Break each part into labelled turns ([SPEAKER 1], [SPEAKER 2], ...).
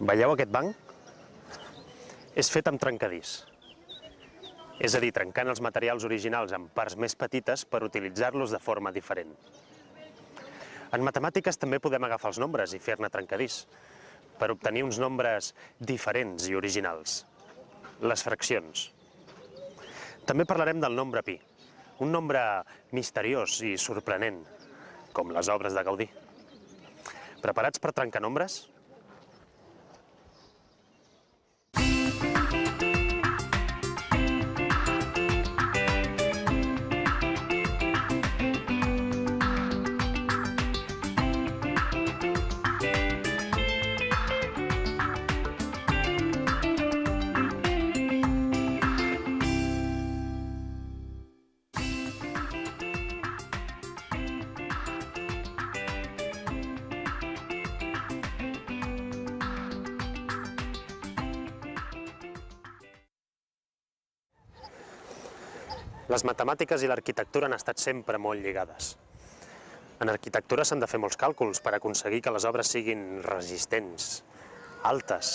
[SPEAKER 1] Veieu aquest banc? És fet amb trencadís. És a dir, trencant els materials originals en parts més petites per utilitzar-los de forma diferent. En matemàtiques també podem agafar els nombres i fer-ne trencadís, per obtenir uns nombres diferents i originals, les fraccions. També parlarem del nombre pi, un nombre misteriós i sorprenent, com les obres de Gaudí. Preparats per trencar nombres? Les matemàtiques i l'arquitectura han estat sempre molt lligades. En arquitectura s'han de fer molts càlculs per aconseguir que les obres siguin resistents, altes,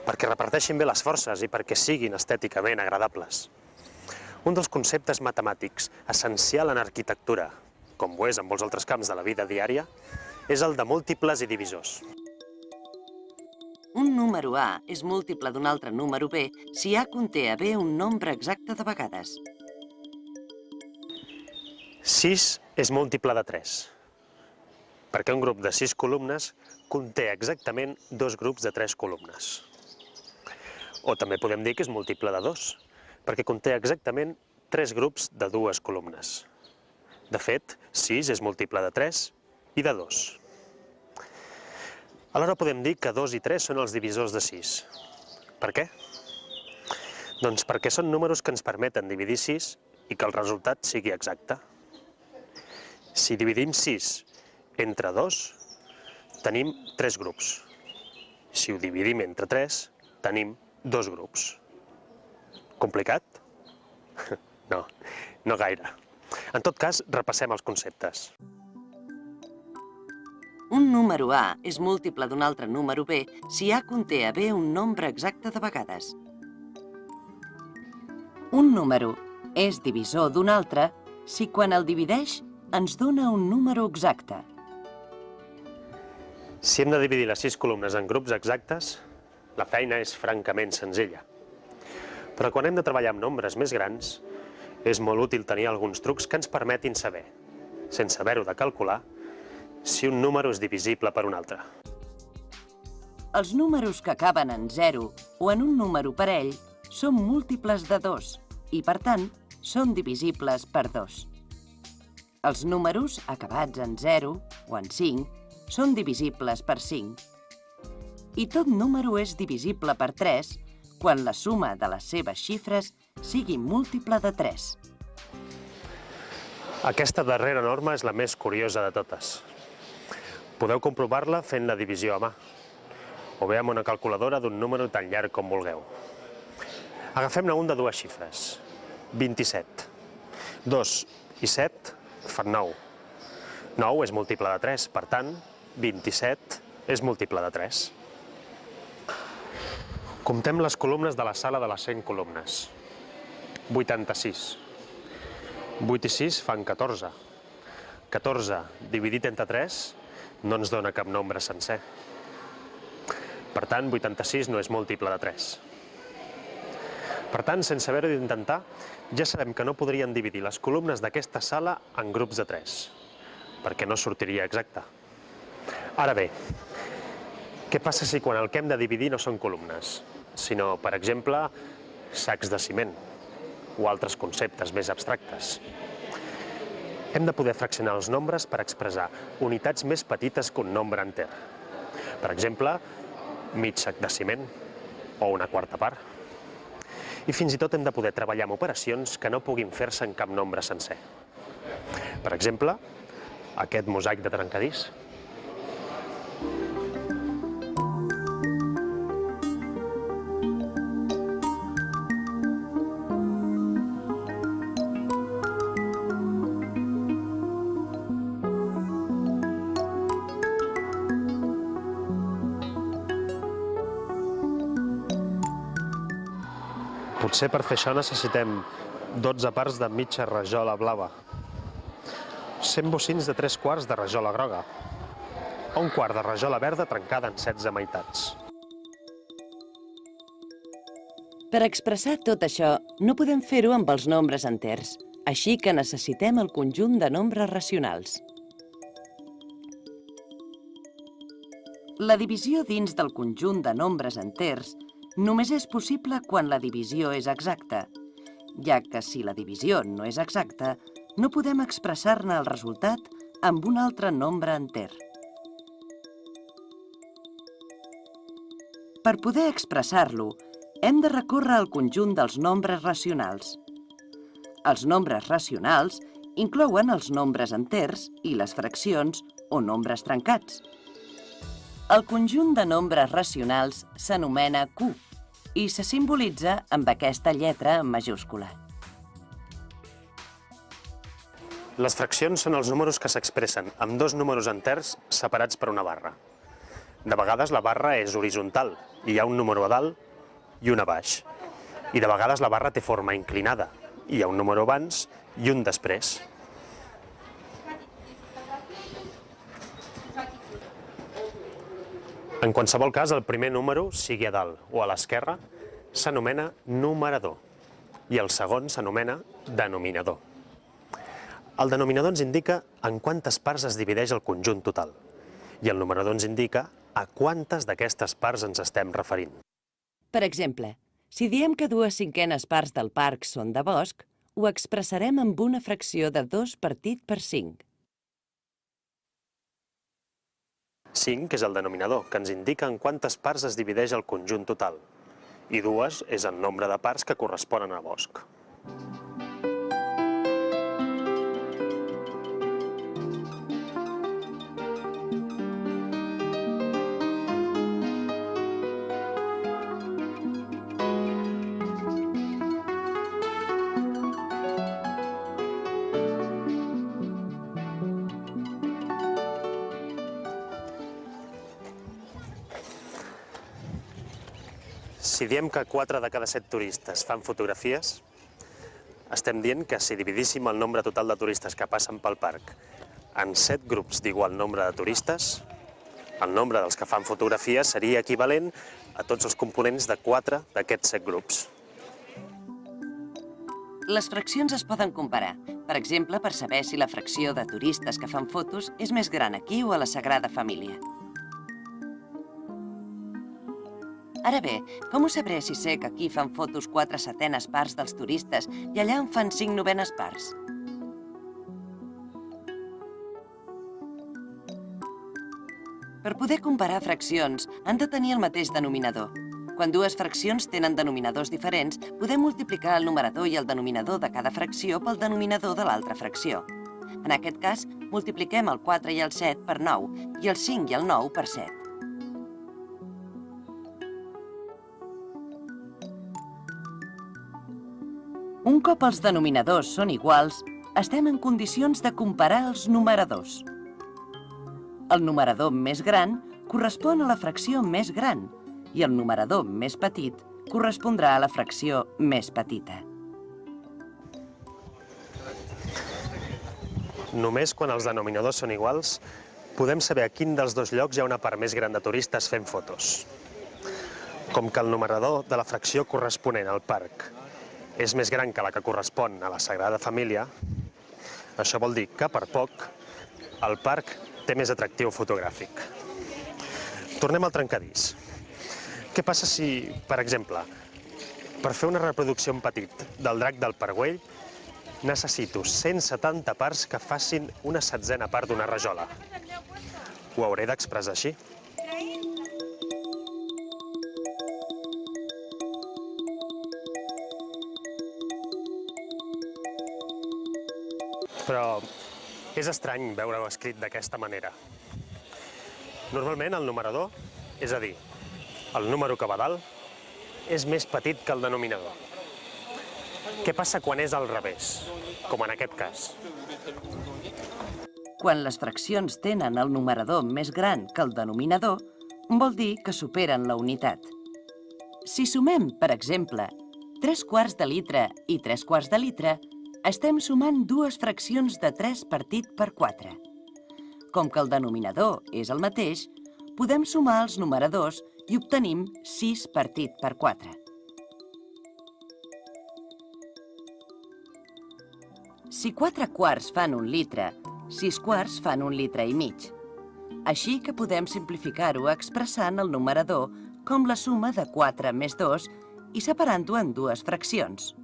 [SPEAKER 1] perquè reparteixin bé les forces i perquè siguin estèticament agradables. Un dels conceptes matemàtics essencial en arquitectura, com ho és en molts altres camps de la vida diària, és el de múltiples i divisors.
[SPEAKER 2] Un número A és múltiple d'un altre número B si A conté a B un nombre exacte de vegades.
[SPEAKER 1] 6 és múltiple de 3, perquè un grup de 6 columnes conté exactament 2 grups de 3 columnes. O també podem dir que és múltiple de 2, perquè conté exactament 3 grups de 2 columnes. De fet, 6 és múltiple de 3 i de 2. Alhora podem dir que 2 i 3 són els divisors de 6. Per què? Doncs perquè són números que ens permeten dividir 6 i que el resultat sigui exacte. Si dividim 6 entre 2, tenim 3 grups. Si ho dividim entre 3, tenim 2 grups. Complicat? No, no gaire. En tot cas, repassem els conceptes.
[SPEAKER 2] Un número A és múltiple d'un altre número B si A conté a B un nombre exacte de vegades. Un número és divisor d'un altre si quan el divideix ens dona un número exacte.
[SPEAKER 1] Si hem de dividir les 6 columnes en grups exactes, la feina és francament senzilla. Però quan hem de treballar amb nombres més grans, és molt útil tenir alguns trucs que ens permetin saber, sense haver-ho de calcular, si un número és divisible per un altre.
[SPEAKER 2] Els números que acaben en 0 o en un número parell són múltiples de 2 i, per tant, són divisibles per 2. Els números acabats en 0 o en 5 són divisibles per 5. I tot número és divisible per 3 quan la suma de les seves xifres sigui múltiple de 3.
[SPEAKER 1] Aquesta darrera norma és la més curiosa de totes. Podeu comprovar-la fent la divisió a mà, o bé amb una calculadora d'un número tan llarg com vulgueu. Agafem-ne un de 2 xifres, 27. 2 i 7 fan 9. 9 és múltiple de 3, per tant, 27 és múltiple de 3. Comptem les columnes de la sala de les 100 columnes. 86. 8 i 6 fan 14. 14 dividit entre 3 no ens dona cap nombre sencer. Per tant, 86 no és múltiple de 3. Per tant, sense haver-ho d'intentar, ja sabem que no podríem dividir les columnes d'aquesta sala en grups de 3, perquè no sortiria exacte. Ara bé, què passa si quan el que hem de dividir no són columnes, sinó, per exemple, sacs de ciment o altres conceptes més abstractes? Hem de poder fraccionar els nombres per expressar unitats més petites que un nombre enter. Per exemple, mig sac de ciment o una quarta part. I fins i tot hem de poder treballar amb operacions que no puguin fer-se en cap nombre sencer. Per exemple, aquest mosaic de trencadís. Potser per fer això necessitem 12 parts de mitja rajola blava, 100 bocins de 3 quarts de rajola groga, o un quart de rajola verda trencada en 16 meitats.
[SPEAKER 2] Per expressar tot això, no podem fer-ho amb els nombres enters, així que necessitem el conjunt de nombres racionals. La divisió dins del conjunt de nombres enters només és possible quan la divisió és exacta, ja que si la divisió no és exacta, no podem expressar-ne el resultat amb un altre nombre enter. Per poder expressar-lo, hem de recórrer al conjunt dels nombres racionals. Els nombres racionals inclouen els nombres enters i les fraccions o nombres trencats. El conjunt de nombres racionals s'anomena Q i se simbolitza amb aquesta lletra en majúscula.
[SPEAKER 1] Les fraccions són els números que s'expressen amb dos números enters separats per una barra. De vegades la barra és horitzontal, hi ha un número a dalt i un a baix. I de vegades la barra té forma inclinada, hi ha un número abans i un després. En qualsevol cas, el primer número, sigui a dalt o a l'esquerra, s'anomena numerador i el segon s'anomena denominador. El denominador ens indica en quantes parts es divideix el conjunt total i el numerador ens indica a quantes d'aquestes parts ens estem referint.
[SPEAKER 2] Per exemple, si diem que 2/5 parts del parc són de bosc, ho expressarem amb una fracció de 2 partit per 5.
[SPEAKER 1] 5 és el denominador, que ens indica en quantes parts es divideix el conjunt total, i 2 és el nombre de parts que corresponen a bosc. Si diem que 4 de cada 7 turistes fan fotografies, estem dient que si dividíssim el nombre total de turistes que passen pel parc en 7 grups d'igual nombre de turistes, el nombre dels que fan fotografies seria equivalent a tots els components de 4 d'aquests 7 grups.
[SPEAKER 2] Les fraccions es poden comparar, per exemple, per saber si la fracció de turistes que fan fotos és més gran aquí o a la Sagrada Família. Ara bé, com ho sabré si sé que aquí fan fotos 4/7 parts dels turistes i allà en fan 5/9 parts? Per poder comparar fraccions, han de tenir el mateix denominador. Quan dues fraccions tenen denominadors diferents, podem multiplicar el numerador i el denominador de cada fracció pel denominador de l'altra fracció. En aquest cas, multipliquem el 4 i el 7 per 9 i el 5 i el 9 per 7. Un cop els denominadors són iguals, estem en condicions de comparar els numeradors. El numerador més gran correspon a la fracció més gran i el numerador més petit correspondrà a la fracció més petita.
[SPEAKER 1] Només quan els denominadors són iguals, podem saber a quin dels dos llocs hi ha una part més gran de turistes fent fotos. Com que el numerador de la fracció corresponent al parc és més gran que la que correspon a la Sagrada Família, això vol dir que, per poc, el parc té més atractiu fotogràfic. Tornem al trencadís. Què passa si, per exemple, per fer una reproducció en petit del drac del Pargüell, necessito 170 parts que facin una 16a part d'una rajola? Ho hauré d'expressar així. Però és estrany veure-ho escrit d'aquesta manera. Normalment el numerador, és a dir, el número que va dalt, és més petit que el denominador. Què passa quan és al revés, com en aquest cas?
[SPEAKER 2] Quan les fraccions tenen el numerador més gran que el denominador, vol dir que superen la unitat. Si sumem, per exemple, 3/4 de litre i 3/4 de litre, estem sumant dues fraccions de 3 partit per 4. Com que el denominador és el mateix, podem sumar els numeradors i obtenim 6 partit per 4. Si 4/4 fan 1 litre, 6/4 fan 1 litre i mig. Així que podem simplificar-ho expressant el numerador com la suma de 4 més 2 i separant-ho en dues fraccions.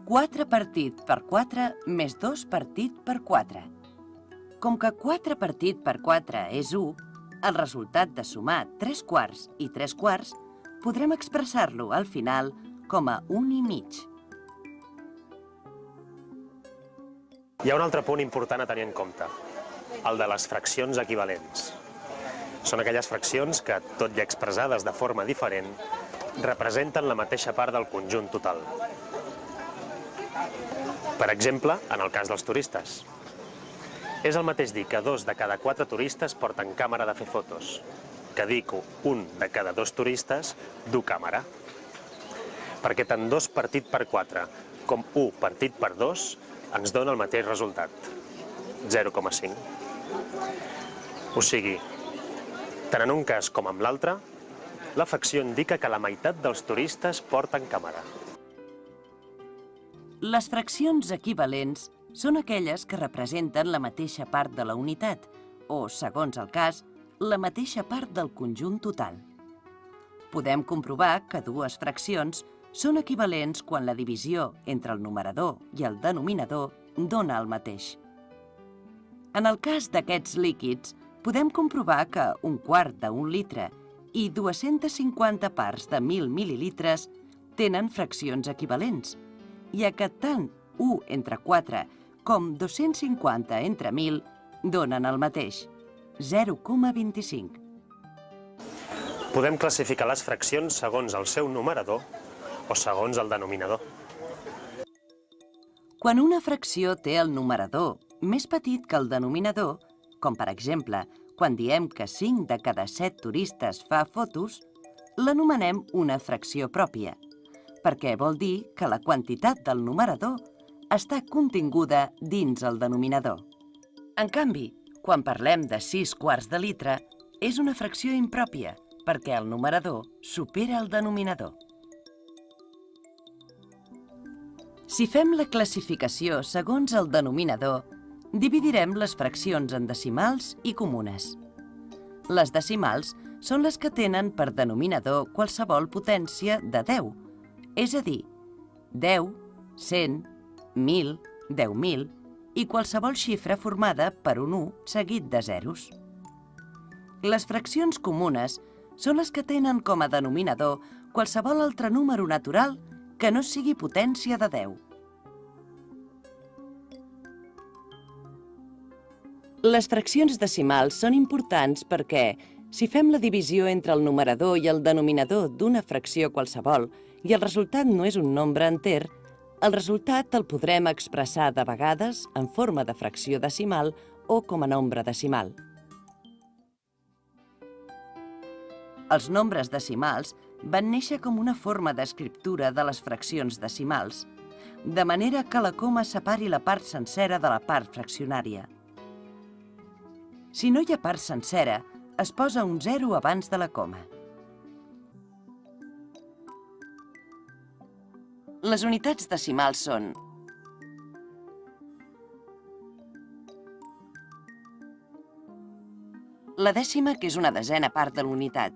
[SPEAKER 2] 4 partit per 4 més 2 partit per 4. Com que 4 partit per 4 és 1, el resultat de sumar 3/4 i 3/4 podrem expressar-lo al final com a 1 i mig.
[SPEAKER 1] Hi ha un altre punt important a tenir en compte, el de les fraccions equivalents. Són aquelles fraccions que, tot i expressades de forma diferent, representen la mateixa part del conjunt total. Per exemple, en el cas dels turistes. És el mateix dir que 2 de cada 4 turistes porten càmera de fer fotos, que dir que 1 de cada 2 turistes du càmera. Perquè tant 2 partit per 4 com 1 partit per 2 ens dona el mateix resultat, 0,5. O sigui, tant en un cas com en l'altre, la fracció indica que la meitat dels turistes porten càmera.
[SPEAKER 2] Les fraccions equivalents són aquelles que representen la mateixa part de la unitat o, segons el cas, la mateixa part del conjunt total. Podem comprovar que dues fraccions són equivalents quan la divisió entre el numerador i el denominador dona el mateix. En el cas d'aquests líquids, podem comprovar que 1/4 d'un litre i 250 parts de 1.000 mil·lilitres tenen fraccions equivalents, ja que tant 1 entre 4 com 250 entre 1.000 donen el mateix, 0,25.
[SPEAKER 1] Podem classificar les fraccions segons el seu numerador o segons el denominador.
[SPEAKER 2] Quan una fracció té el numerador més petit que el denominador, com per exemple, quan diem que 5 de cada 7 turistes fa fotos, l'anomenem una fracció pròpia, perquè vol dir que la quantitat del numerador està continguda dins el denominador. En canvi, quan parlem de 6/4 de litre, és una fracció impròpia, perquè el numerador supera el denominador. Si fem la classificació segons el denominador, dividirem les fraccions en decimals i comunes. Les decimals són les que tenen per denominador qualsevol potència de 10, és a dir, 10, 100, 1.000, 10.000 i qualsevol xifra formada per un 1 seguit de zeros. Les fraccions comunes són les que tenen com a denominador qualsevol altre número natural que no sigui potència de 10. Les fraccions decimals són importants perquè, si fem la divisió entre el numerador i el denominador d'una fracció qualsevol i el resultat no és un nombre enter, el resultat el podrem expressar de vegades en forma de fracció decimal o com a nombre decimal. Els nombres decimals van néixer com una forma d'escriptura de les fraccions decimals, de manera que la coma separi la part sencera de la part fraccionària. Si no hi ha part sencera, es posa un 0 abans de la coma. Les unitats decimals són la dècima, que és una desena part de l'unitat,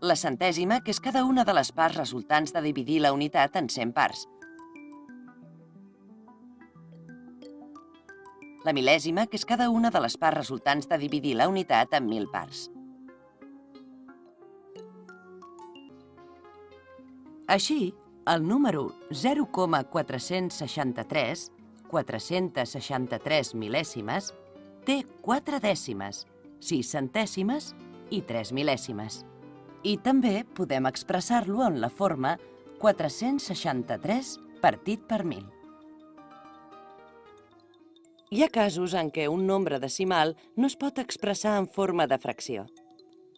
[SPEAKER 2] la centèsima, que és cada una de les parts resultants de dividir la unitat en 100 parts, la mil·lèsima, que és cada una de les parts resultants de dividir la unitat en 1.000 parts. Així, el número 0,463, 463 mil·lèsimes, té 4 dècimes, 6 centèsimes i 3 mil·lèsimes. I també podem expressar-lo en la forma 463 partit per 1.000. Hi ha casos en què un nombre decimal no es pot expressar en forma de fracció.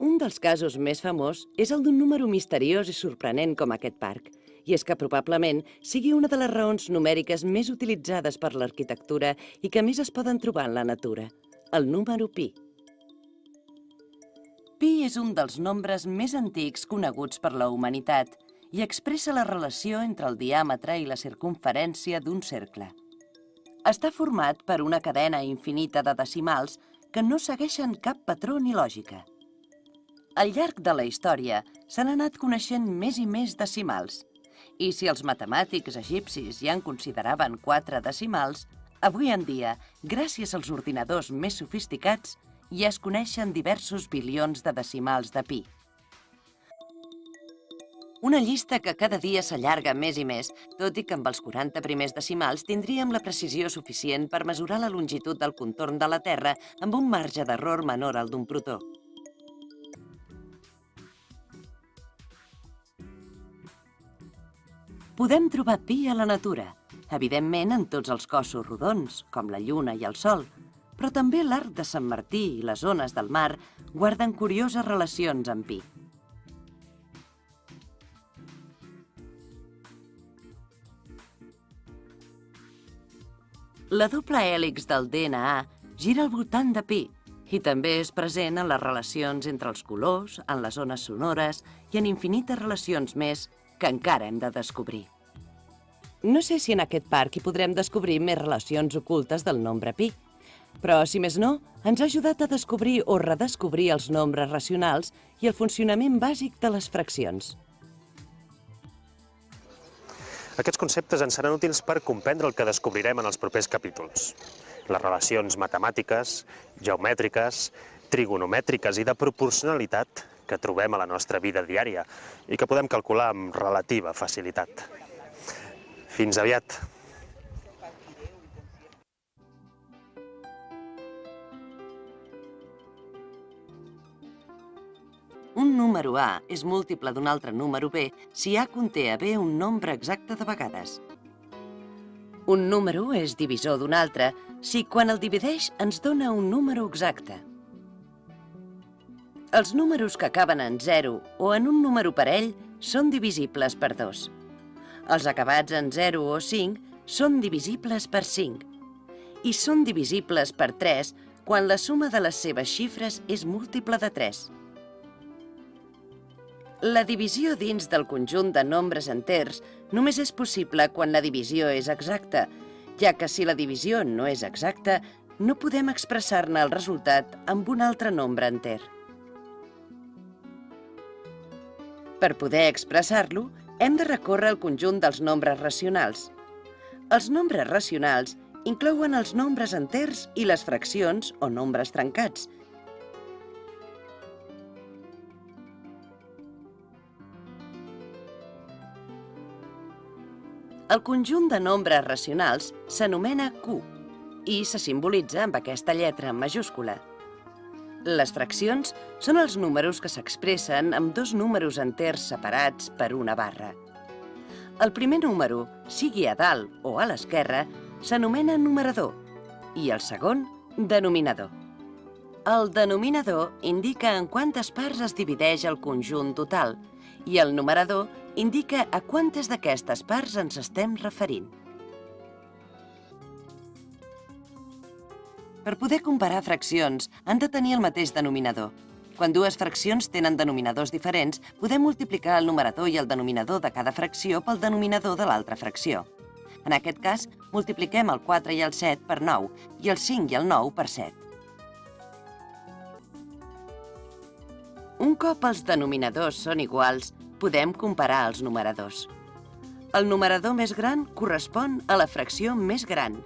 [SPEAKER 2] Un dels casos més famós és el d'un número misteriós i sorprenent com aquest parc, i és que probablement sigui una de les raons numèriques més utilitzades per l'arquitectura i que més es poden trobar en la natura, el número pi. Pi és un dels nombres més antics coneguts per la humanitat i expressa la relació entre el diàmetre i la circumferència d'un cercle. Està format per una cadena infinita de decimals que no segueixen cap patró ni lògica. Al llarg de la història s'han anat coneixent més i més decimals, i si els matemàtics egipcis ja en consideraven 4 decimals, avui en dia, gràcies als ordinadors més sofisticats, ja es coneixen diversos bilions de decimals de pi. Una llista que cada dia s'allarga més i més, tot i que amb els 40 primers decimals tindríem la precisió suficient per mesurar la longitud del contorn de la Terra amb un marge d'error menor al d'un protó. Podem trobar pi a la natura, evidentment en tots els cossos rodons, com la Lluna i el Sol, però també l'arc de Sant Martí i les ones del mar guarden curioses relacions amb pi. La doble hèlix del DNA gira al voltant de pi i també és present en les relacions entre els colors, en les ones sonores i en infinites relacions més que encara hem de descobrir. No sé si en aquest parc hi podrem descobrir més relacions ocultes del nombre pi, però, si més no, ens ha ajudat a descobrir o redescobrir els nombres racionals i el funcionament bàsic de les fraccions.
[SPEAKER 1] Aquests conceptes ens seran útils per comprendre el que descobrirem en els propers capítols. Les relacions matemàtiques, geomètriques, trigonomètriques i de proporcionalitat que trobem a la nostra vida diària i que podem calcular amb relativa facilitat. Fins aviat!
[SPEAKER 2] Un número A és múltiple d'un altre número B si A conté a B un nombre exacte de vegades. Un número és divisor d'un altre si quan el divideix ens dona un número exacte. Els números que acaben en 0 o en un número parell són divisibles per 2. Els acabats en 0 o 5 són divisibles per 5. I són divisibles per 3 quan la suma de les seves xifres és múltiple de 3. La divisió dins del conjunt de nombres enters només és possible quan la divisió és exacta, ja que si la divisió no és exacta, no podem expressar-ne el resultat amb un altre nombre enter. Per poder expressar-lo, hem de recórrer al conjunt dels nombres racionals. Els nombres racionals inclouen els nombres enters i les fraccions o nombres trencats. El conjunt de nombres racionals s'anomena Q i se simbolitza amb aquesta lletra majúscula. Les fraccions són els números que s'expressen amb dos números enters separats per una barra. El primer número, sigui a dalt o a l'esquerra, s'anomena numerador i el segon, denominador. El denominador indica en quantes parts es divideix el conjunt total i el numerador indica a quantes d'aquestes parts ens estem referint. Per poder comparar fraccions, han de tenir el mateix denominador. Quan dues fraccions tenen denominadors diferents, podem multiplicar el numerador i el denominador de cada fracció pel denominador de l'altra fracció. En aquest cas, multipliquem el 4 i el 7 per 9 i el 5 i el 9 per 7. Un cop els denominadors són iguals, podem comparar els numeradors. El numerador més gran correspon a la fracció més gran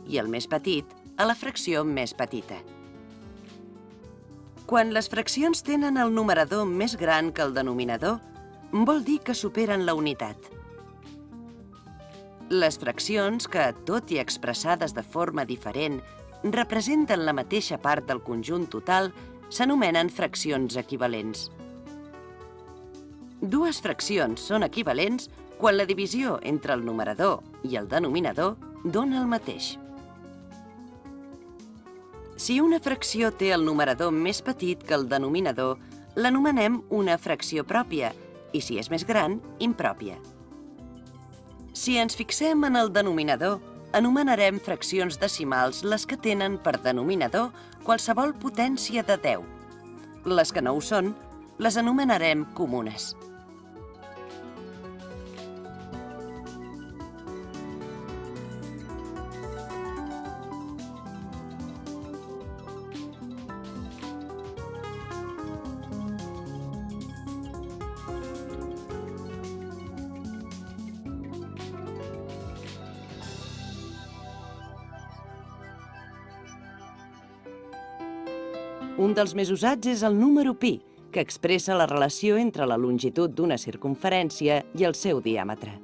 [SPEAKER 2] i el més petit a la fracció més petita. Quan les fraccions tenen el numerador més gran que el denominador, vol dir que superen la unitat. Les fraccions que, tot i expressades de forma diferent, representen la mateixa part del conjunt total, s'anomenen fraccions equivalents. Dues fraccions són equivalents quan la divisió entre el numerador i el denominador dona el mateix. Si una fracció té el numerador més petit que el denominador, l'anomenem una fracció pròpia i, si és més gran, impròpia. Si ens fixem en el denominador, anomenarem fraccions decimals les que tenen per denominador qualsevol potència de 10. Les que no ho són, les anomenarem comunes. Un dels més usats és el número pi, que expressa la relació entre la longitud d'una circumferència i el seu diàmetre.